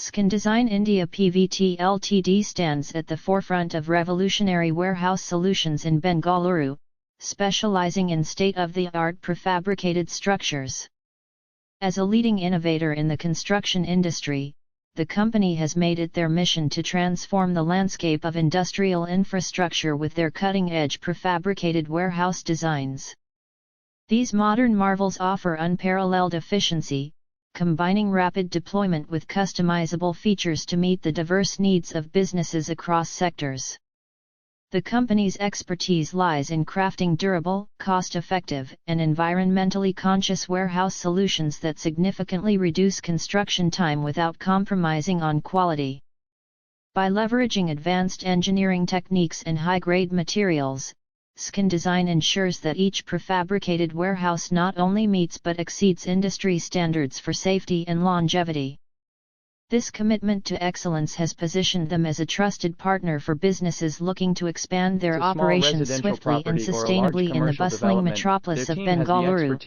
Scon Design India Pvt Ltd stands at the forefront of revolutionary warehouse solutions in Bengaluru, specializing in state-of-the-art prefabricated structures. As a leading innovator in the construction industry, the company has made it their mission to transform the landscape of industrial infrastructure with their cutting-edge prefabricated warehouse designs. These modern marvels offer unparalleled efficiency, combining rapid deployment with customizable features to meet the diverse needs of businesses across sectors. The company's expertise lies in crafting durable, cost-effective, and environmentally conscious warehouse solutions that significantly reduce construction time without compromising on quality. By leveraging advanced engineering techniques and high-grade materials, Scon Design ensures that each prefabricated warehouse not only meets but exceeds industry standards for safety and longevity. This commitment to excellence has positioned them as a trusted partner for businesses looking to expand their operations swiftly and sustainably in the bustling metropolis of Bengaluru.